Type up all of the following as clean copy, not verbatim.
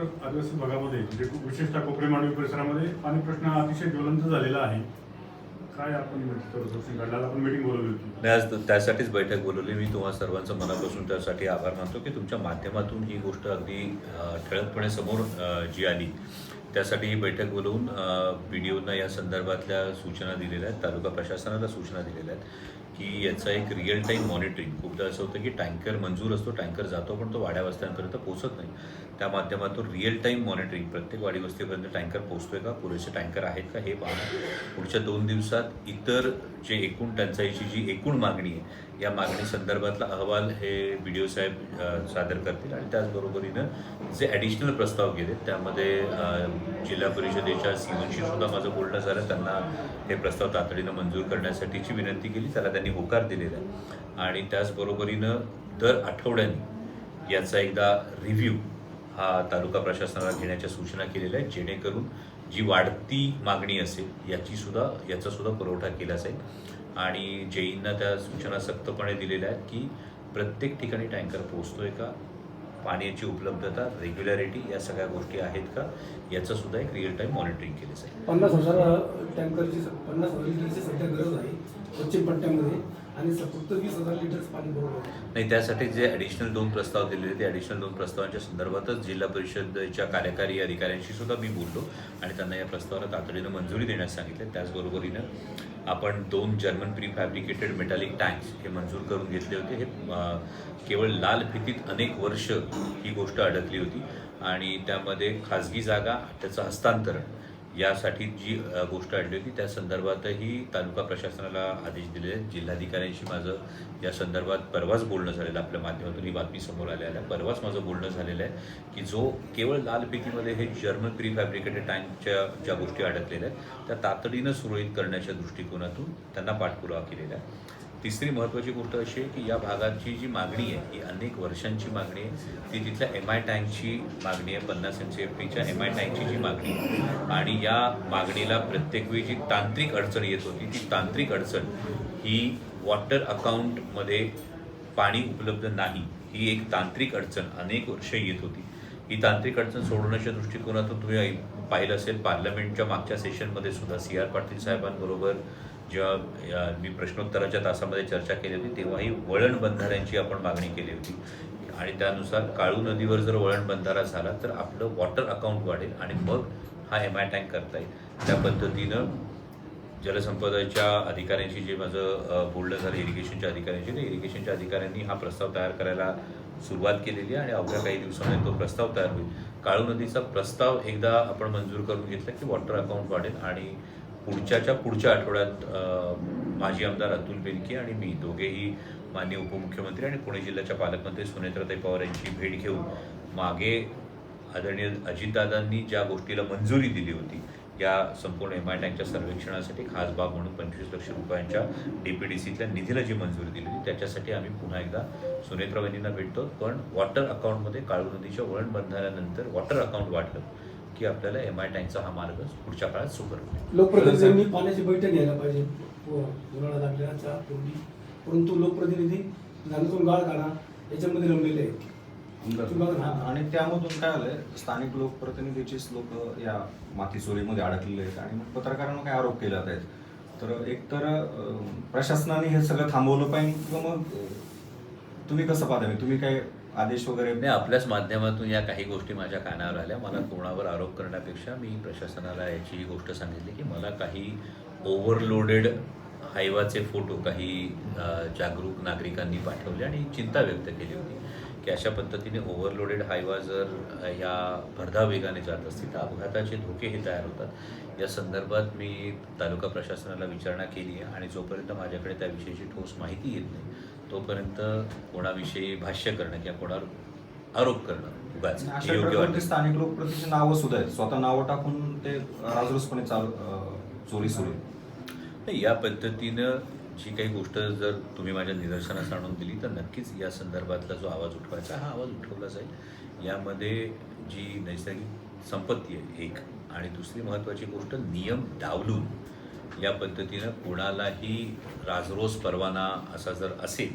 आदिवासी भागामध्ये म्हणजे विशेषतः कोपरे मांडवी परिसरामध्ये पाणी प्रश्न अतिशय ज्वलंत झालेला आहे. काय आपण आपण मीटिंग बोलवली होती. आज त्यासाठीच बैठक बोलवली. मी तुम्हा सर्वांचं मनापासून त्यासाठी आभार मानतो की तुमच्या माध्यमातून ही गोष्ट अगदी ठळकपणे समोर जी आली, त्यासाठी ही बैठक बोलवून व्हिडिओना या संदर्भातल्या सूचना दिलेल्या आहेत. तालुका प्रशासनाला सूचना दिलेल्या आहेत की याचा एक रिअल टाईम मॉनिटरिंग. खूपदा असं होतं की टँकर मंजूर असतो, टँकर जातो, पण तो वाड्या वस्त्यांपर्यंत पोहोचत नाही. त्या माध्यमातून रिअल टाईम मॉनिटरिंग, प्रत्येक वाडी वस्तीपर्यंत टँकर पोहोचतोय का, पुरेसे टँकर आहेत का हे पाहणं. पुढच्या 2 दिवसात इतर जे एकूण टंचाईची जी एकूण मागणी आहे, या मागणी संदर्भातला अहवाल हे BDO साहेब सादर करतील. आणि त्याचबरोबरीनं जे ॲडिशनल प्रस्ताव गेले त्यामध्ये जिल्हा परिषदेच्या सीओशी सुद्धा माझं बोलणं झालं. त्यांना हे प्रस्ताव तातडीनं मंजूर करण्यासाठीची विनंती केली, त्याला त्यांनी होकार दिलेला आहे. आणि त्याचबरोबरीनं दर आठवड्याने याचा एकदा रिव्ह्यू हा तालुका प्रशासनाला घेण्याच्या सूचना केलेल्या आहेत, जेणेकरून जी वाढती मागणी असेल याचा सुद्धा पुरवठा केला जाईल. आणि जेईंना त्या सूचना सक्तपणे दिलेल्या आहेत की प्रत्येक ठिकाणी टँकर पोहोचतोय का, पाण्याची उपलब्धता, रेग्युलॅरिटी या सगळ्या गोष्टी आहेत का, याचं सुद्धा एक रिअल टाईम मॉनिटरिंग केलं जाईल. 50,000 टँकरची 50,000 लिटरची सध्या गरज आहे पश्चिम पट्ट्यामध्ये आणि फक्त 20,000 लिटर्स पाणी बरोबर नाही. त्यासाठी जे ॲडिशनल 2 प्रस्ताव दिलेले, ते ॲडिशनल 2 प्रस्तावांच्या संदर्भातच जिल्हा परिषदेच्या कार्यकारी अधिकाऱ्यांशी सुद्धा मी बोललो आणि त्यांना या प्रस्तावाला तातडीनं मंजुरी देण्यास सांगितले. त्याचबरोबरीनं आपण 2 German pre fabricated metallic tanks हे मंजूर करून घेतले होते. हे केवळ लाल फितीत अनेक वर्ष ही गोष्ट अडकली होती आणि त्यामध्ये खाजगी जागा, त्याचं हस्तांतरण यासाठी जी गोष्ट आणली होती, त्या संदर्भातही तालुका प्रशासनाला आदेश दिले आहेत. जिल्हाधिकाऱ्यांशी माझं या संदर्भात परवाच बोलणं झालेलं, आपल्या माध्यमातून ही बातमी समोर आल्या परवाच माझं बोलणं झालेलं आहे की जो केवळ लाल फितीमध्ये हे जर्मन प्री फॅब्रिकेटेड टँकच्या ज्या गोष्टी अडकलेल्या आहेत त्या तातडीनं सुरळीत करण्याच्या दृष्टिकोनातून त्यांना पाठपुरावा केलेला आहे. तिसरी महत्त्वाची गोष्ट अशी आहे की या भागाची जी मागणी आहे ही अनेक वर्षांची मागणी आहे. ती तिथल्या MI टँकची मागणी आहे, 50 MCFTच्या MI टँकची जी मागणी आहे. आणि या मागणीला प्रत्येक वेळी जी तांत्रिक अडचण येत होती, ती तांत्रिक अडचण ही वॉटर अकाउंटमध्ये पाणी उपलब्ध नाही, ही एक तांत्रिक अडचण अनेक वर्ष येत होती. ही तांत्रिक अडचण सोडवण्याच्या दृष्टिकोनातून तुम्ही पाहिलं असेल, पार्लमेंटच्या मागच्या सेशनमध्ये सुद्धा CR पाटील साहेबांबरोबर जेव्हा मी प्रश्नोत्तराच्या तासामध्ये चर्चा केली होती, तेव्हाही वळण बंधाऱ्यांची आपण मागणी केली होती. आणि त्यानुसार काळू नदीवर जर वळण बंधारा झाला तर आपलं वॉटर अकाउंट वाढेल आणि मग हा MI टँक करता येईल. त्या पद्धतीनं जलसंपदाच्या अधिकाऱ्यांशी जे माझं बोलणं झालं, इरिगेशनच्या अधिकाऱ्यांशी, तर इरिगेशनच्या अधिकाऱ्यांनी हा प्रस्ताव तयार करायला सुरुवात केलेली आहे आणि अवघ्या काही दिवसांमध्ये तो प्रस्ताव तयार होईल. काळू नदीचा प्रस्ताव एकदा आपण मंजूर करून घेतला की वॉटर अकाउंट वाढेल. आणि पुढच्या आठवड्यात माजी आमदार अतुल बेनके आणि मी दोघेही माननीय उपमुख्यमंत्री आणि पुणे जिल्ह्याच्या पालकमंत्री सुनेत्राताई पवार यांची भेट घेऊन मागे आदरणीय अजितदादांनी ज्या गोष्टीला मंजुरी दिली होती, या संपूर्ण MI टँकच्या सर्वेक्षणासाठी खास बाब म्हणून 25 लक्ष रुपयांच्या DPDCतल्या निधीला जी मंजुरी दिली होती, त्याच्यासाठी आम्ही पुन्हा एकदा सुनेत्रा वहिनींना भेटतो. पण वॉटर अकाउंटमध्ये काळू नदीच्या वळण बंधाऱ्यानंतर वॉटर अकाउंट वाढलं की आपल्याला MI टँकचा हा मार्ग पुढच्या काळात सुकर होईल. लोकप्रतिनिधींनी पाण्याची बैठक घ्यायला पाहिजे उन्हाळा लागल्याच्या पूर्वी, परंतु लोकप्रतिनिधी गाण्यातून गाळ काढा याच्यामध्ये रमलेले आहेत. आणि त्यामधून काय आलंय, स्थानिक लोकप्रतिनिधीचेच लोक या माती चोरीमध्ये अडकलेले आहेत आणि मग पत्रकारांना काय आरोप केले जात आहेत. तर एकतर प्रशासनाने हे सगळं थांबवलं पाहिजे किंवा मग तुम्ही कसं पाहता, तुम्ही काय आदेश वगैरे? नाही, आपल्याच माध्यमातून या काही गोष्टी माझ्या कानावर आल्या. मला कोणावर आरोप करण्यापेक्षा मी प्रशासनाला याची ही गोष्ट सांगितली की मला काही ओव्हरलोडेड हायवाचे फोटो काही जागरूक नागरिकांनी पाठवले आणि चिंता व्यक्त केली होती की अशा पद्धतीने ओव्हरलोडेड हायवा जर या भरधाव वेगाने जात असतील तर अपघाताचे धोके हे तयार होतात. या संदर्भात मी तालुका प्रशासनाला विचारणा केली आहे आणि जोपर्यंत माझ्याकडे त्याविषयीची ठोस माहिती येत नाही तोपर्यंत कोणाविषयी भाष्य करणं किंवा कोणावर आरोप करणं उगाच योग्य वाटतं. स्थानिक लोकप्रतिनिधीची नावं सुद्धा आहेत, स्वतः नावं टाकून ते राजरोसपणे चोरी सुरू आहे. नाही, या पद्धतीनं जी काही गोष्ट जर तुम्ही माझ्या निदर्शनास आणून दिली तर नक्कीच या संदर्भातला जो आवाज उठवायचा हा आवाज उठवला जाईल. यामध्ये जी नैसर्गिक संपत्ती आहे एक, आणि दुसरी महत्त्वाची गोष्ट नियम डावलून या पद्धतीनं कोणालाही राजरोस परवाना असा जर असेल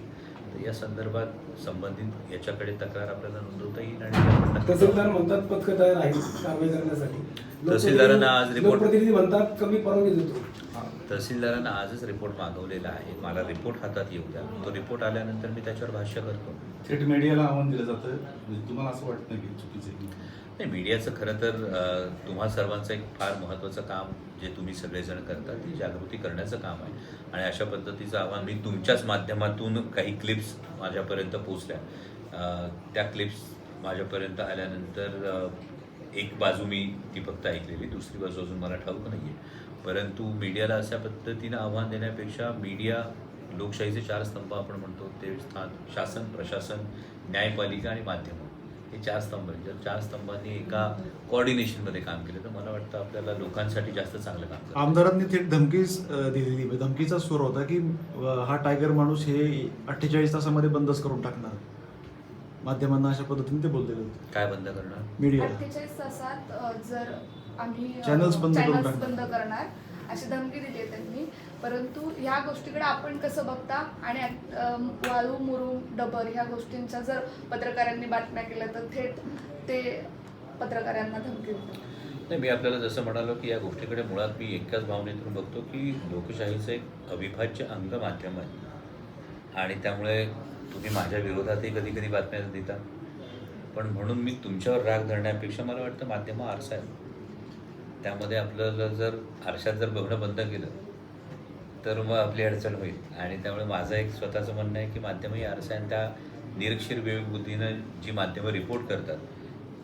तर या संदर्भात संबंधित याच्याकडे तक्रार आपल्याला नोंदवता येईल आणि आपण नक्की तहसीलदार म्हणतात पथकं तयार आहेत कारवाई करण्यासाठी. तहसीलदारांना आज रिपोर्ट- लोकप्रतिनिधी म्हणतात कमी परवानगी देतो. तहसीलदारांना आजच रिपोर्ट मागवलेला आहे. मला रिपोर्ट हातात येऊ द्या. तो रिपोर्ट आल्यानंतर मी त्याच्यावर भाष्य करतो. थेट मीडियाला आव्हान दिलं जातं, म्हणजे तुम्हाला असं वाटतं की चुकीचं आहे की नाही, मीडियाचं खरं तर तुम्हा सर्वांचं एक फार महत्त्वाचं काम जे तुम्ही सगळेजण करता ती जागृती करण्याचं काम आहे. आणि अशा पद्धतीचं आव्हान मी तुमच्याच माध्यमातून काही क्लिप्स माझ्यापर्यंत पोचल्या. त्या क्लिप्स माझ्यापर्यंत आल्यानंतर एक बाजू मी ती फक्त ऐकलेली, दुसरी बाजू अजून मला ठाऊक नाही आहे. परंतु मीडियाला अशा पद्धतीनं आव्हान देण्यापेक्षा मीडिया लोकशाहीचे 4 स्तंभ आपण म्हणतो ते स्थान शासन, प्रशासन, न्यायपालिका आणि माध्यमं हे 4 स्तंभ आहेत. जर 4 स्तंभांनी एका कोऑर्डिनेशनमध्ये काम केलं तर मला वाटतं आपल्याला लोकांसाठी जास्त चांगलं काम करायचं. आमदारांनी थेट धमकीच दिलेली, धमकीचा सूर होता की हा टायगर माणूस हे 48 तासामध्ये बंदच करून टाकणार. माध्यमांना अशा पद्धतीने ते बोललेले होते. काय बंद करणार? मीडिया 48 तासात जर आम्ही Channels बंद करून channels टाकणार. बंद करणार अशी धमकी दिली आहे त्यांनी. परंतु ह्या गोष्टीकडे आपण कसं बघता आणि वाळू, मुरुम, डबर ह्या गोष्टींच्या जर पत्रकारांनी बातम्या केल्या तर थेट ते पत्रकारांना धमकी देतात. नाही, मी आपल्याला जसं म्हणालो की या गोष्टीकडे मुळात मी एकाच भावनेतून बघतो की लोकशाहीचं एक अविभाज्य अंग माध्यम आहे आणि त्यामुळे तुम्ही माझ्या विरोधातही कधी कधी बातम्या देता. पण म्हणून मी तुमच्यावर राग धरण्यापेक्षा मला वाटतं माध्यमं आरसा आहे. त्यामध्ये आपल्याला जर आरशात जर बघणं बंद केलं तर मग आपली अडचण होईल. आणि त्यामुळे माझं एक स्वतःचं म्हणणं आहे की माध्यमही आरसा आहे आणि त्या निरीक्षर विवेकबुद्धीनं जी माध्यमं रिपोर्ट करतात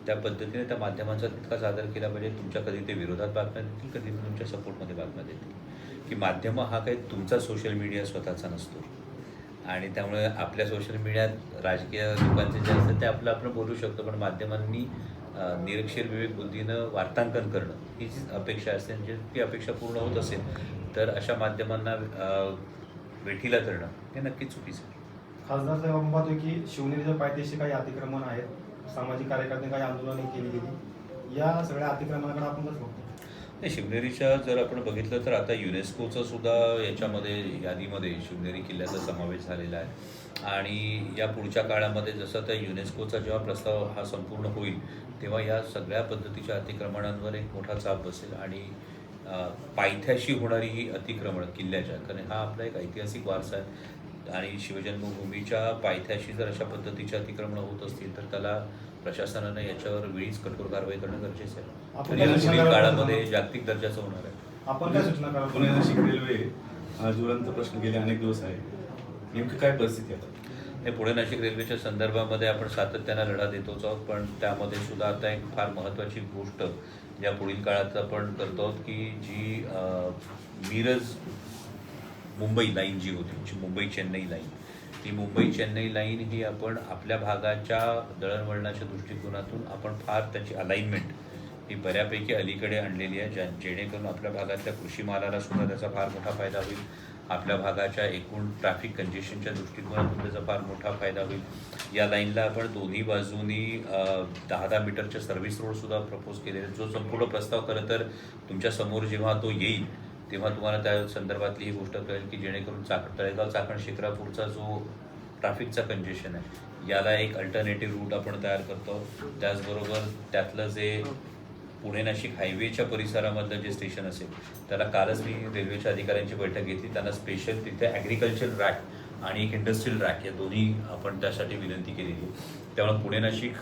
त्या पद्धतीने त्या माध्यमांचा तितकाच आदर केला पाहिजे. तुमच्या कधी ते विरोधात बातम्या देतील, कधी तुमच्या सपोर्टमध्ये बातम्या देतील. की माध्यमं हा काही तुमचा सोशल मीडिया स्वतःचा नसतो आणि त्यामुळे आपल्या सोशल मीडियात राजकीय लोकांचे जे असतं ते आपण बोलू शकतो. पण माध्यमांनी निरीक्षर विवेक बुद्धीनं वार्तांकन करणं ही जी अपेक्षा असते म्हणजे ती अपेक्षा पूर्ण होत असेल तर अशा माध्यमांना वेठीला धरणं हे नक्कीच चुकीचं आहे. खासदार साहेब, आपण पाहतोय की शिवनेरीच्या पायथ्याशी काही अतिक्रमण आहेत, सामाजिक कार्यकर्त्यांनी काही आंदोलने केली गेली. या सगळ्या अतिक्रमणाकडे आपण कसं बघतो? नाही, शिवनेरीच्या जर आपण बघितलं तर आता युनेस्कोचं सुद्धा याच्यामध्ये यादीमध्ये शिवनेरी किल्ल्याचा समावेश झालेला आहे. आणि या पुढच्या काळामध्ये जसं त्या युनेस्कोचा जेव्हा प्रस्ताव हा संपूर्ण होईल तेव्हा या सगळ्या पद्धतीच्या अतिक्रमणांवर एक मोठा चाप बसेल आणि पायथ्याशी होणारी ही अतिक्रमण किल्ल्याच्या, कारण हा आपला एक ऐतिहासिक वारसा आहे आणि शिवजन्मभूमीच्या पायथ्याशी जर अशा पद्धतीचे अतिक्रमण होत असतील तर त्याला प्रशासनानं याच्यावर वेळीच कठोर कारवाई करणं गरजेचं आहे. आपण आणि काय पुढील काळामध्ये जागतिक दर्जाचं होणार आहे. आपण काय सूचना कराल? पुणे नाशिक रेल्वे हा ज्वलंत प्रश्न गेले अनेक दिवस आहे, नेमकी काय परिस्थिती आहे? हे पुणे नाशिक रेल्वेच्या संदर्भामध्ये आपण सातत्यानं लढा देतोच आहोत. पण त्यामध्ये सुद्धा आता एक फार महत्त्वाची गोष्ट या पुढील काळात आपण करतो आहोत की जी मिरज मुंबई लाईन जी होती, जी मुंबई चेन्नई लाईन, ती मुंबई चेन्नई लाईन ही आपण आपल्या भागाच्या दळणवळणाच्या दृष्टिकोनातून आपण फार त्याची अलाइनमेंट ही बऱ्यापैकी अलीकडे आणलेली आहे, जेणेकरून आपल्या भागातल्या कृषी मालाला सुद्धा त्याचा फार मोठा फायदा होईल. आपल्या भागाच्या एकूण ट्रॅफिक कंजेशनच्या दृष्टिकोनातून त्याचा फार मोठा फायदा होईल. या लाईनला आपण दोन्ही बाजूनी 10-10 मीटरचे सर्व्हिस रोडसुद्धा प्रपोज केलेले, जो संपूर्ण प्रस्ताव खरं तर तुमच्यासमोर जेव्हा तो येईल तेव्हा तुम्हाला त्या संदर्भातली ही गोष्ट कळेल की जेणेकरून तळेगाव चाकण शिक्रापूरचा जो ट्रॅफिकचा कंजेशन आहे याला एक अल्टरनेटिव्ह रूट आपण तयार करतो. त्याचबरोबर त्यातलं जे पुणे नाशिक हायवेच्या परिसरामधलं जे स्टेशन असेल त्याला कालच मी रेल्वेच्या अधिकाऱ्यांची बैठक घेतली. त्यांना स्पेशल तिथे ॲग्रिकल्चर रॅक आणि एक इंडस्ट्रियल रॅक या दोन्ही आपण त्यासाठी विनंती केलेली आहे. त्यामुळे पुणे नाशिक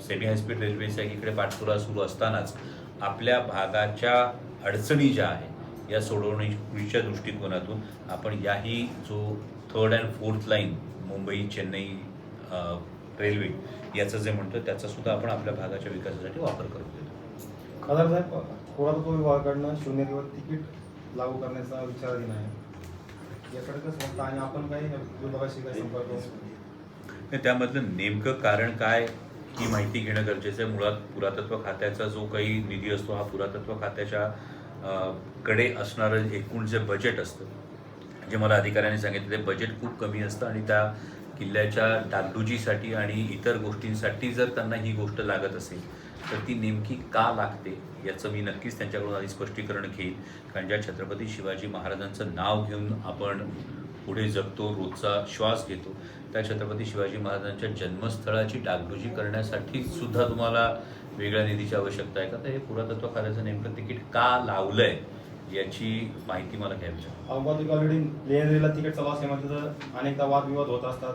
सेमी हायस्पीड रेल्वेचा एकीकडे पाठपुरावा सुरू असतानाच आपल्या भागाच्या अडचणी ज्या आहेत या सोडवणुकीच्या दृष्टिकोनातून आपण याही जो 3rd and 4th line Mumbai Chennai railway याचं जे म्हणतो त्याचा सुद्धा आपण आपल्या भागाच्या विकासासाठी वापर करू देतो. खासदार साहेब, पुरातत्व विभागाकडनं शिवनेरीवर तिकीट लागू करण्याचा विचार दिला आहे, याकडे कसं बघता आणि आपण काही विभागाशी काही संपर्क करू? त्यामधलं नेमकं कारण काय ही माहिती घेणं गरजेचं आहे. मुळात पुरातत्व खात्याचा जो काही निधी असतो हा पुरातत्व खात्याच्या कडे असणारं एकूण जे बजेट असतं, जे मला अधिकाऱ्यांनी सांगितलं ते बजेट खूप कमी असतं आणि त्या किल्ल्याच्या डागडुजीसाठी आणि इतर गोष्टींसाठी जर त्यांना ही गोष्ट लागत असेल तर ती नेमकी का लागते याचं मी नक्कीच त्यांच्याकडून आधी स्पष्टीकरण घेईन. कारण ज्या छत्रपती शिवाजी महाराजांचं नाव घेऊन आपण पुढे जगतो, रोजचा श्वास घेतो, त्या छत्रपती शिवाजी महाराजांच्या जन्मस्थळाची डागडुजी करण्यासाठी सुद्धा तुम्हाला वेगळ्या निधीची आवश्यकता आहे का? तर हे पुरातत्व खात्याचं नेमकं तिकीट का लावलंय याची माहिती मला घ्यावी लागेल. अवघात ऑलरेडी लेण्याद्रीला तिकीट चालू असल्यामुळे तिथं अनेकदा वादविवाद होत असतात.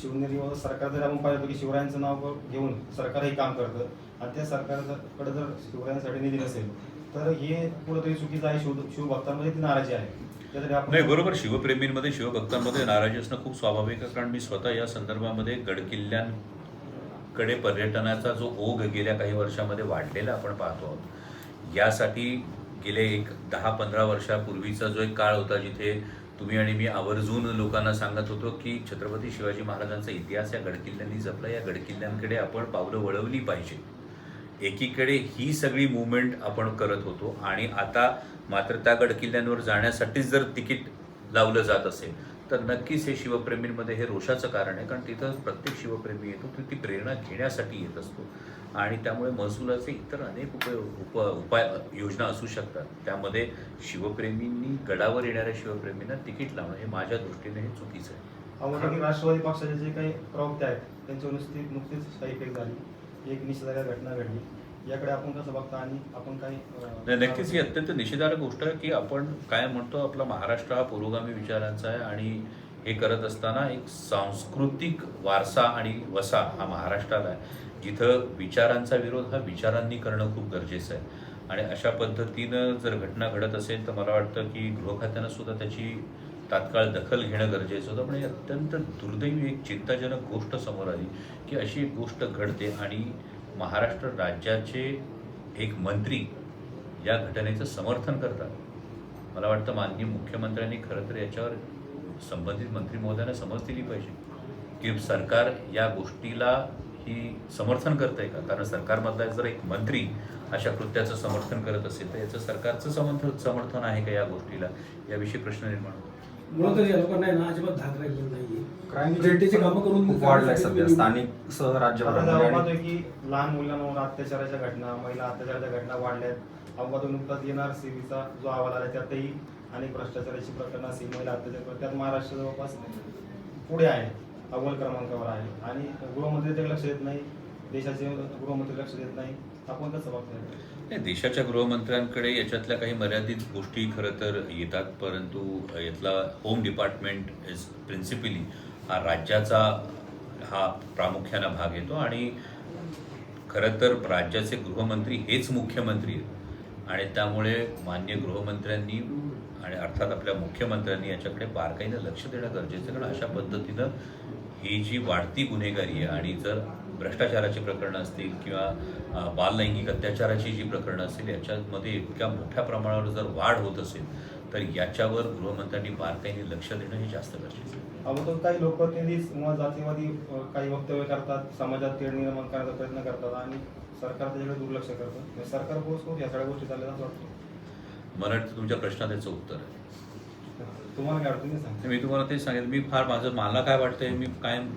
शिवनेरीवर सरकार जर आपण पाहिलं की शिवरायांचं नाव घेऊन सरकार हे काम करतं आणि त्या सरकारकडे जर शिवरायांसाठी निधी नसेल तर हे कुठंतरी चुकीचं आहे. शिवभक्तांमध्ये ती नाराजी आहे. त्यासाठी आपण नाही, बरोबर, शिवप्रेमींमध्ये शिवभक्तांमध्ये नाराजी असणं खूप स्वाभाविक आहे. कारण मी स्वतः या संदर्भामध्ये गडकिल्ल्यांकडे पर्यटनाचा जो ओघ गेल्या काही वर्षामध्ये वाढलेला आपण पाहतो आहोत. यासाठी गेले एक 10-15 वर्षापूर्वीचा जो एक काळ होता जिथे तुम्ही आणि मी आवर्जून लोकांना सांगत होतो की छत्रपती शिवाजी महाराजांचा इतिहास या गडकिल्ल्यांनी जपला, या गडकिल्ल्यांकडे आपण पावलं वळवली पाहिजे. एकीकडे ही सगळी मुवमेंट आपण करत होतो आणि आता मात्र त्या गडकिल्ल्यांवर जाण्यासाठीच जर तिकीट लावलं जात असेल तर नक्कीच हे शिवप्रेमींमध्ये हे रोषाचं कारण आहे. कारण तिथं प्रत्येक शिवप्रेमी येतो तो ती प्रेरणा घेण्यासाठी येत असतो आणि त्यामुळे महसुलाचे इतर अनेक उपाय योजना असू शकतात. त्यामध्ये शिवप्रेमींनी गडावर येणाऱ्या शिवप्रेमींना तिकीट लावणं हे माझ्या दृष्टीने हे चुकीचं आहे. अवघात की राष्ट्रवादी पक्षाचे जे काही प्रवक्ते आहेत त्यांच्यावर नुकतीच काही फेक झाली, एक निषेधार्ह घटना घडली. याकडे आपण कसं बघता आणि आपण काही नाही, नक्कीच ही अत्यंत निषेधार्ह गोष्ट आहे की आपण काय म्हणतो आपला महाराष्ट्र हा पुरोगामी विचारांचा आहे आणि हे करत असताना एक सांस्कृतिक वारसा आणि वसा हा महाराष्ट्राला आहे जिथं विचारांचा विरोध हा विचारांनी करणं खूप गरजेचं आहे. आणि अशा पद्धतीनं जर घटना घडत असेल तर मला वाटतं की गृह खात्यानं सुद्धा त्याची तात्काळ दखल घेणं गरजेचं होतं. पण ही अत्यंत दुर्दैवी एक चिंताजनक गोष्ट समोर आली की अशी एक गोष्ट घडते आणि महाराष्ट्र राज्याचे एक मंत्री या घटनेचं समर्थन करतात. मला वाटतं माननीय मुख्यमंत्र्यांनी खरं तर याच्यावर संबंधित मंत्री महोदयांना समज दिली पाहिजे की सरकार या गोष्टीला ही समर्थन करतंय का. कारण सरकारमधला जर एक मंत्री अशा कृत्याचं समर्थन करत असेल तर याचं सरकारचं समर्थन आहे का या गोष्टीला, याविषयी प्रश्न निर्माण होतो. मुळात या लोकांना आहे ना अजिबात धाक राहिलेला नाहीये. क्राईम जनतेची कामं करून खूप वाढलाय सध्या स्थानिक सह राज्यभरामध्ये. आपण आणि पाहतोय की लहान मुलांवर अत्याचाराच्या घटना, महिला अत्याचाराच्या घटना वाढल्यात. अवघात नुकताच NRCBचा जो अहवाल आला त्यातही अनेक भ्रष्टाचाराची प्रकरणं असतील, महिला अत्याचार, त्यात महाराष्ट्र जवळपास पुढे आहे, अव्वल क्रमांकावर आहे. आणि गृहमंत्री त्याकडे लक्ष देत नाही, देशाचे गृहमंत्री लक्ष देत नाही. आपण कसं बघताय? नाही, देशाच्या गृहमंत्र्यांकडे याच्यातल्या काही मर्यादित गोष्टी खरं तर येतात, परंतु यातला होम डिपार्टमेंट इज प्रिन्सिपली हा राज्याचा हा प्रामुख्यानं भाग येतो आणि खरं तर राज्याचे गृहमंत्री हेच मुख्यमंत्री आहेत आणि त्यामुळे माननीय गृहमंत्र्यांनी आणि अर्थात आपल्या मुख्यमंत्र्यांनी याच्याकडे बारकाईनं लक्ष देणं गरजेचं आहे. कारण अशा पद्धतीनं ही जी वाढती गुन्हेगारी आहे आणि जर भ्रष्टाचाराची प्रकरणं असतील किंवा बाललैंगिक अत्याचाराची जी प्रकरणं असतील याच्यामध्ये इतक्या मोठ्या प्रमाणावर जर वाढ होत असेल तर याच्यावर गृहमंत्र्यांनी बारकाईने लक्ष देणं हे जास्त गरजेचं आहे. अगोदर काही लोकप्रतिनिधी मुळात जातीवादी काही वक्तव्य करतात, समाजात तेढ निर्माण करण्याचा प्रयत्न करतात आणि सरकार त्याच्याकडे दुर्लक्ष करतं. सरकार पोहोचतो या सगळ्या गोष्टी चालल्या असं वाटतं. मला वाटतं तुमच्या प्रश्नात याचं उत्तर आहे. तुम्हाला काय वाटतं? तुम्ही सांगा. मी तुम्हाला तेच सांगेल. मला काय वाटतंय, मी कायम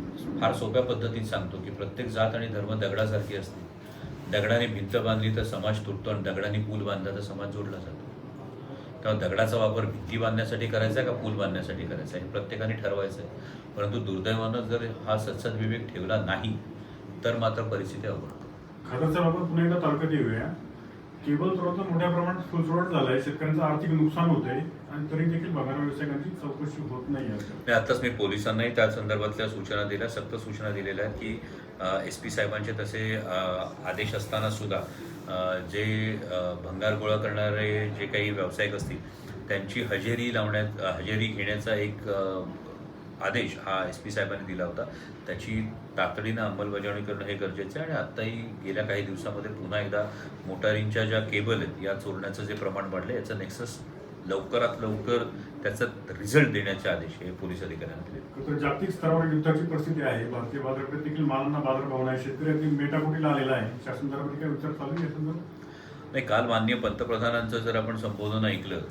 फार सोप्या पद्धतीत सांगतो की प्रत्येक जात आणि धर्म दगडासारखी असते. दगडाने भिंत बांधली तर समाज तुटतो आणि दगडाने पूल बांधला तर समाज जोडला जातो. तेव्हा दगडाचा वापर भिंती बांधण्यासाठी करायचा आहे का पूल बांधण्यासाठी करायचा आहे हे प्रत्येकाने ठरवायचं आहे. परंतु दुर्दैवानं जर हा सद्सद्विवेक ठेवला नाही तर मात्र परिस्थिती अवघड होते. खताचा वापर पुन्हा एकदा तालुक्यात येऊया. केबल थोडासा मोठ्या प्रमाणात सुळसुळाट झालाय, शेतकऱ्यांचं आर्थिक नुकसान होतंय आणि तरी देखील बगार व्यावसायिकांची चौकशी होत नाही. आताच मी पोलिसांनाही त्या संदर्भातल्या सूचना दिल्या, सक्त सूचना दिलेल्या आहेत की SP साहेबांचे तसे आदेश असताना सुद्धा जे भंगार गोळा करणारे जे काही व्यावसायिक असतील त्यांची हजेरी घेण्याचा एक आदेश हा SP साहेबांनी दिला होता. त्याची तातडीनं अंमलबजावणी करणं हे गरजेचं आहे. आणि आत्ताही गेल्या काही दिवसामध्ये पुन्हा एकदा मोटारींच्या ज्या केबल आहेत या चोरण्याचं जे प्रमाण वाढलं याचं नेक्सस लवकरात लवकर त्याचा रिझल्ट देण्याचे आदेश हे पोलीस अधिकाऱ्यांना दिले. तर जागतिक स्तरावर युद्धाची परिस्थिती आहे. भारतीय बाजारपेठ देखील मालांना बाजारभाव नाही. शेतकरी मेटाकुटीला आलेला आहे. त्या संदर्भात काय विचार चालू आहे? नाही, काल माननीय पंतप्रधानांचं जर आपण संबोधन ऐकलं,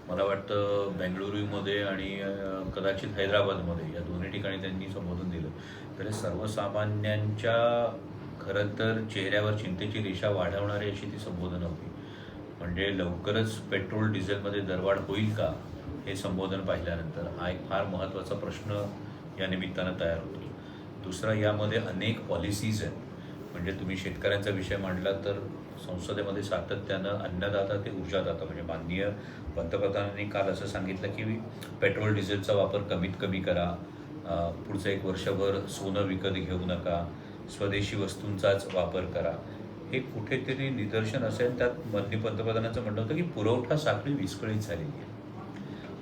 मला वाटतं बेंगळुरूमध्ये आणि कदाचित हैदराबादमध्ये या दोन्ही ठिकाणी त्यांनी संबोधन दिलं. तर सर्वसामान्यांच्या खरं तर चेहऱ्यावर चिंतेची रेषा वाढवणारी अशी ती संबोधनं होती. म्हणजे लवकरच पेट्रोल डिझेलमध्ये दरवाढ होईल का हे संबोधन पाहिल्यानंतर हा एक फार महत्त्वाचा प्रश्न या निमित्तानं तयार होतो. दुसरा, यामध्ये अनेक पॉलिसीज आहेत. म्हणजे तुम्ही शेतकऱ्यांचा विषय मांडला तर संसदेमध्ये सातत्यानं अन्नदाता ते ऊर्जादाता, म्हणजे माननीय पंतप्रधानांनी काल असं सांगितलं की पेट्रोल डिझेलचा वापर कमीत कमी करा, पुढचं 1 वर्षभर सोनं विकत घेऊ नका, स्वदेशी वस्तूंचाच वापर करा. हे कुठेतरी निदर्शन असेल. त्यात माननीय पंतप्रधानांचं म्हणणं होतं की पुरवठा साखळी विस्कळीत झालेली आहे.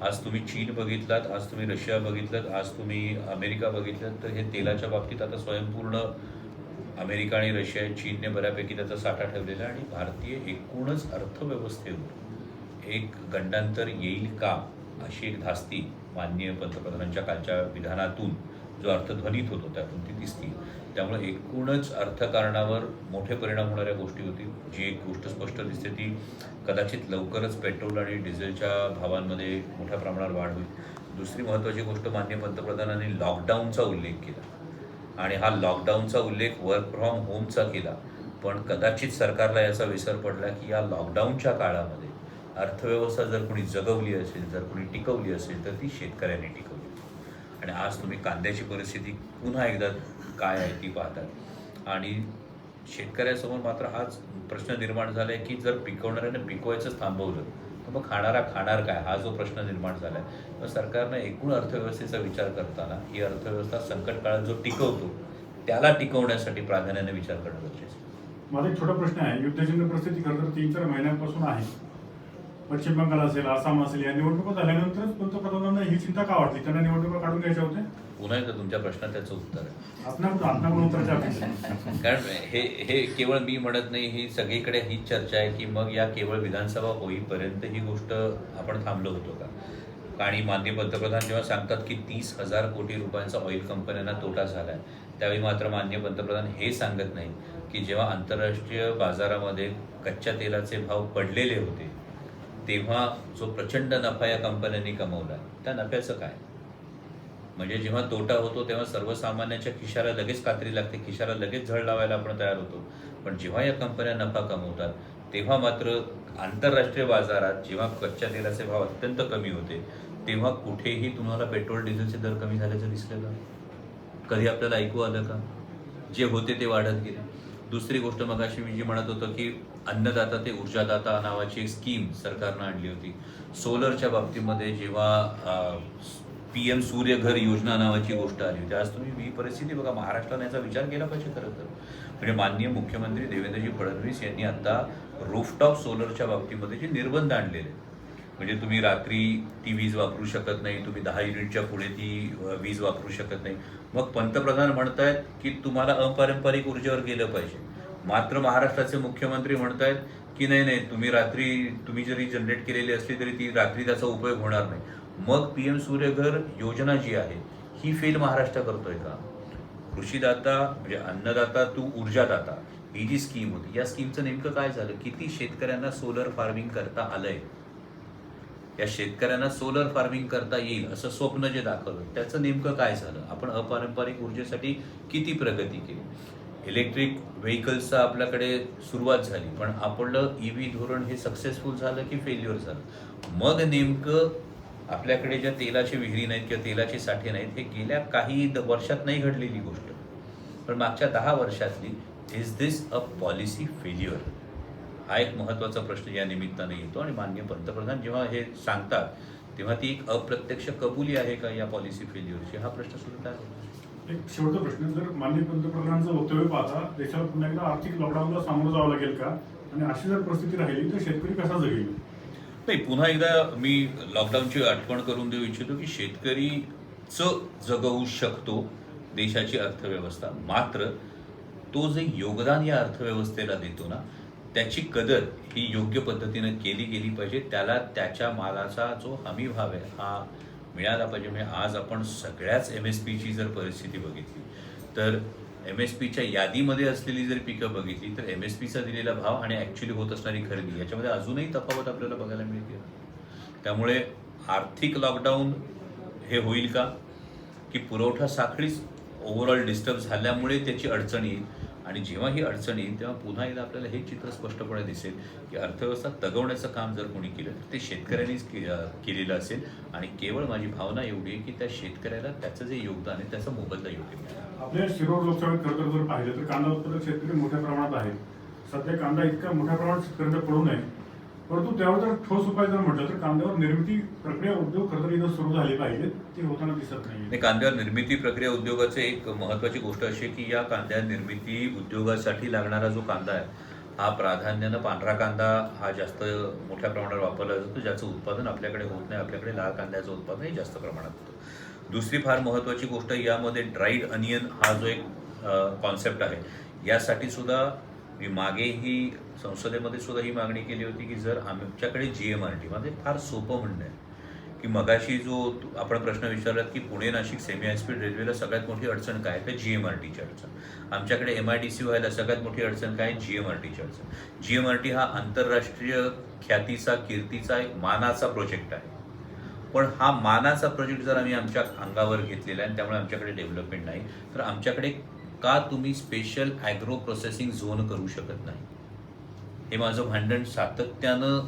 आज तुम्ही चीन बघितलात, आज तुम्ही रशिया बघितलात, आज तुम्ही अमेरिका बघितलात, तर हे तेलाच्या बाबतीत आता स्वयंपूर्ण अमेरिका आणि रशिया, चीनने बऱ्यापैकी त्याचा साठा ठेवलेला आहे. आणि भारतीय एकूणच अर्थव्यवस्थेवर एक गंडांतर येईल का अशी एक धास्ती माननीय पंतप्रधानांच्या कालच्या विधानातून जो अर्थध्वनीत होतो त्यातून ती दिसती. त्यामुळे एकूणच अर्थकारणावर मोठे परिणाम होणाऱ्या गोष्टी होतील. जी एक गोष्ट स्पष्ट दिसते ती कदाचित लवकरच पेट्रोल आणि डिझेलच्या भावांमध्ये मोठ्या प्रमाणावर वाढ होईल. दुसरी महत्त्वाची गोष्ट, माननीय पंतप्रधानांनी लॉकडाऊनचा उल्लेख केला आणि हा लॉकडाऊनचा उल्लेख वर्क फ्रॉम होमचा केला. पण कदाचित सरकारला याचा विसर पडला की या लॉकडाऊनच्या काळामध्ये अर्थव्यवस्था जर कोणी जगवली असेल, जर कोणी टिकवली असेल तर ती शेतकऱ्यांनी टिकवली. आणि आज तुम्ही कांद्याची परिस्थिती पुन्हा एकदा काय आहे ती पाहतात. आणि शेतकऱ्यासमोर मात्र हाच प्रश्न निर्माण झाला आहे की जर पिकवणाऱ्याने पिकवायचंच थांबवलं तर मग खाणारा खाणार काय, हा जो प्रश्न निर्माण झाला आहे. तर सरकारनं एकूण अर्थव्यवस्थेचा विचार करताना ही अर्थव्यवस्था संकट काळात जो टिकवतो त्याला टिकवण्यासाठी प्राधान्याने विचार करणं गरजेचं आहे. माझा एक छोटा प्रश्न आहे. युद्धजन्य परिस्थिती खरं तर 3-4 महिन्यांपासून आहे. पश्चिम बंगाल असेल, आसाम असेल, या निवडणुका झाल्यानंतरच पंतप्रधानांना ही चिंता का वाटली? त्यांना निवडणुका काढून घ्यायच्या होत्या. पुन्हा एकदा तुमच्या प्रश्नात त्याचं उत्तर आहे. आपण उत्तराच्या अपेक्षा. कारण हे केवळ मी म्हणत नाही, ही सगळीकडे हीच चर्चा आहे की मग या केवळ विधानसभा होईपर्यंत ही गोष्ट आपण थांबलो होतो का? आणि माननीय पंतप्रधान जेव्हा सांगतात की 30,000 कोटी रुपयांचा ऑइल कंपन्यांना तोटा झाला आहे, त्यावेळी मात्र माननीय पंतप्रधान हे सांगत नाही की जेव्हा आंतरराष्ट्रीय बाजारामध्ये कच्च्या तेलाचे भाव पडलेले होते तेव्हा जो प्रचंड नफा या कंपन्यांनी कमवला, त्या नफ्याचं काय? म्हणजे जेव्हा तोटा होतो तेव्हा सर्वसामान्यांच्या खिशाला लगेच कात्री लागते, खिशाला लगेच झळ लावायला आपण तयार होतो. पण जेव्हा या कंपन्या नफा कमवतात तेव्हा मात्र आंतरराष्ट्रीय बाजारात जेव्हा कच्च्या तेलाचे भाव अत्यंत कमी होते तेव्हा कुठेही तुम्हाला पेट्रोल डिझेलचे दर कमी झाल्याचं दिसलेलं कधी आपल्याला ऐकू आलं का? जे होते ते वाढत गेले. दुसरी गोष्ट, मगाशी मी जी म्हणत होतो की अन्नदाता ते ऊर्जादाता नावाची एक स्कीम सरकारनं आणली होती. सोलरच्या बाबतीमध्ये जेव्हा PM सूर्यघर योजना नावाची गोष्ट आली होती, आज तुम्ही ही परिस्थिती बघा. महाराष्ट्राने याचा विचार केला पाहिजे खरं तर. म्हणजे माननीय मुख्यमंत्री देवेंद्रजी फडणवीस यांनी आता रूफटॉप सोलरच्या बाबतीमध्ये जे निर्बंध आणलेले, म्हणजे तुम्ही रात्री ती वीज वापरू शकत नाही, तुम्ही 10 युनिटच्या पुढे ती वीज वापरू शकत नाही. मग पंतप्रधान म्हणतायत की तुम्हाला अपारंपरिक ऊर्जेवर गेलं पाहिजे. मात्र महाराष्ट्राचे मुख्यमंत्री म्हणतायत की नाही, तुम्ही जरी जनरेट केलेली असली तरी ती रात्री त्याचा उपयोग होणार नाही. मग PM सूर्यघर योजना जी आहे ही फेल महाराष्ट्र करतोय का? कृषीदाता म्हणजे अन्नदाता तू ऊर्जादाता ही जी स्कीम होती, या स्कीमचं नेमकं काय झालं? किती शेतकऱ्यांना सोलर फार्मिंग करता आलंय? या शेतकऱ्यांना सोलर फार्मिंग करता येईल असं स्वप्न जे दाखवलं त्याचं नेमकं काय झालं? आपण अपारंपरिक ऊर्जेसाठी किती प्रगती केली? इलेक्ट्रिक व्हेकल्सचा आपल्याकडे सुरुवात झाली, पण आपलं EV धोरण हे सक्सेसफुल झालं की फेल्युअर झालं? मग नेमकं आपल्याकडे ज्या तेलाची विहिरी नाहीत किंवा तेलाचे साठे नाहीत, हे गेल्या काही वर्षात नाही घडलेली गोष्ट, पण मागच्या 10 वर्षातली. Is this a policy failure? हा एक महत्त्वाचा प्रश्न या निमित्ताने येतो. आणि माननीय पंतप्रधान जेव्हा हे सांगतात तेव्हा ती एक अप्रत्यक्ष कबुली आहे का या पॉलिसी फेल्युअरची? हा प्रश्न सुरू तयार होतो. एक शेवटचा प्रश्न, जर माननीय पंतप्रधानांचं वक्तव्य पाहता देशाला पुन्हा एकदा आर्थिक लॉकडाऊनला सामोरं जावं लागेल का? आणि अशी जर परिस्थिती राहिली तर शेतकरी कसा जगेल? नाही, पुन्हा एकदा मी लॉकडाऊनची आठवण करून देऊ इच्छितो की शेतकरीचं जगवू शकतो देशाची अर्थव्यवस्था. मात्र तो जे योगदान या अर्थव्यवस्थेला देतो ना, त्याची कदर ही योग्य पद्धतीनं केली गेली पाहिजे. त्याला त्याच्या मालाचा जो हमी भाव आहे हा मिळाला पाहिजे. म्हणजे आज आपण सगळ्याच MSPची जर परिस्थिती बघितली तर MSPच्या यादीमध्ये असलेली जर पिकं बघितली तर MSPचा दिलेला भाव आणि ॲक्च्युली होत असणारी खरेदी याच्यामध्ये अजूनही तफावत आपल्याला बघायला मिळते. त्यामुळे आर्थिक लॉकडाऊन हे होईल का, की पुरवठा साखळीच ओव्हरऑल डिस्टर्ब झाल्यामुळे त्याची अडचण येईल? आणि जेव्हा ही अडचण येईल तेव्हा पुन्हा एकदा आपल्याला हे चित्र स्पष्टपणे दिसेल की अर्थव्यवस्था दगवण्याचं काम जर कोणी केलं तर ते शेतकऱ्यांनीच केलेलं असेल. आणि केवळ माझी भावना एवढी आहे की त्या शेतकऱ्याला त्याचं जे योगदान आहे त्याचा मोबदला योग्य मिळाला. आपल्या शिरोळ लोकसभेत खरं तर जर पाहिलं तर कांदा उत्पादक शेतकरी मोठ्या प्रमाणात आहेत. सध्या कांदा इतका मोठ्या प्रमाणात शेतकऱ्यांना पडू नये, परंतु त्यावर जर ठोस उपाय जर म्हटलं तर कांद्यावर निर्मिती प्रक्रिया उद्योग खरं तर इथं सुरू झाले पाहिजेत, ते होताना दिसत नाही. आणि कांद्यावर निर्मिती प्रक्रिया उद्योगाचे एक महत्त्वाची गोष्ट अशी आहे की या कांद्या निर्मिती उद्योगासाठी लागणारा जो कांदा आहे हा प्राधान्यानं पांढरा कांदा हा जास्त मोठ्या प्रमाणावर वापरला जातो, ज्याचं उत्पादन आपल्याकडे होत नाही. आपल्याकडे लाल कांद्याचं उत्पादन हे जास्त प्रमाणात होतं. दुसरी फार महत्त्वाची गोष्ट यामध्ये ड्राईड अनियन हा जो एक कॉन्सेप्ट आहे, यासाठी सुद्धा मी मागे ही संसदेमध्ये सुद्धा ही मागणी केली होती की जर आमच्याकडे GMRT म्हणजे फार सोपं म्हणणं आहे की मगाशी जो आपण प्रश्न विचारलात की Pune Nashik semi high speed रेल्वेला सगळ्यात मोठी अडचण काय, तर GMRTची अडचण. आमच्याकडे MIDC व्हायला सगळ्यात मोठी अडचण काय, GMRTची अडचण. GMRT हा आंतरराष्ट्रीय ख्यातीचा कीर्तीचा एक मानाचा प्रोजेक्ट आहे, पण हा मानाचा प्रोजेक्ट जर आम्ही आमच्या अंगावर घेतलेला आहे आणि त्यामुळे आमच्याकडे डेव्हलपमेंट नाही, तर आमच्याकडे का तुम्ही स्पेशल ॲग्रो प्रोसेसिंग झोन करू शकत नाही. हे माझं भांडण सातत्यानं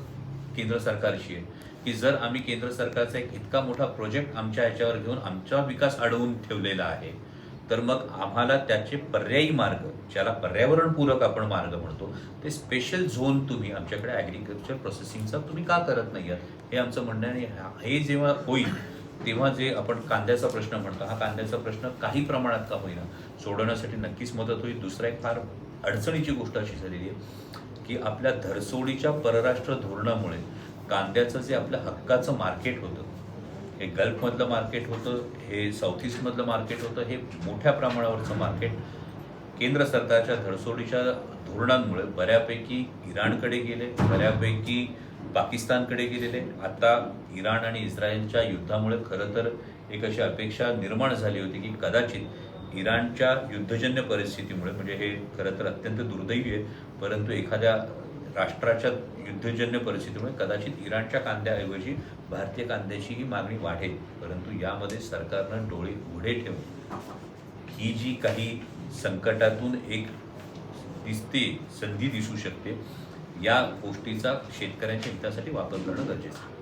केंद्र सरकारशी आहे की जर आम्ही केंद्र सरकारचा एक इतका मोठा प्रोजेक्ट आमच्या ह्याच्यावर घेऊन आमचा विकास अडवून ठेवलेला आहे, तर मग आम्हाला त्याचे पर्यायी मार्ग, ज्याला पर्यावरणपूरक आपण मार्ग म्हणतो, ते स्पेशल झोन तुम्ही आमच्याकडे ॲग्रिकल्चर प्रोसेसिंगचा तुम्ही का करत नाही आहात, हे आमचं म्हणणं आहे. आणि हे जेव्हा होईल तेव्हा जे आपण कांद्याचा प्रश्न म्हणतो, हा कांद्याचा प्रश्न काही प्रमाणात का होईना सोडवण्यासाठी नक्कीच मदत होईल. दुसरा एक फार अडचणीची गोष्ट अशी झालेली आहे की आपल्या धरसोडीच्या परराष्ट्र धोरणामुळे कांद्याचं जे आपल्या हक्काचं मार्केट होतं, हे गल्फमधलं मार्केट होतं, हे साऊथ ईस्टमधलं मार्केट होतं, हे मोठ्या प्रमाणावरचं मार्केट केंद्र सरकारच्या धरसोडीच्या धोरणांमुळे बऱ्यापैकी इराणकडे गेले, बऱ्यापैकी पाकिस्तानकडे गेलेले. आता इराण आणि इस्रायलच्या युद्धामुळे खरं तर एक अशी अपेक्षा निर्माण झाली होती की कदाचित इराणच्या युद्धजन्य परिस्थितीमुळे, म्हणजे हे खरं तर अत्यंत दुर्दैवी आहे, परंतु एखाद्या राष्ट्राच्या युद्धजन्य परिस्थितीमुळे कदाचित इराणच्या कांद्याऐवजी भारतीय कांद्याची ही मागणी वाढेल. परंतु यामध्ये सरकारनं डोळे उघडे ठेवून ही जी काही संकटातून एक दिसते संधी दिसू शकते, या गोष्टीचा शेतकऱ्यांच्या हितासाठी वापर करणं गरजेचं आहे.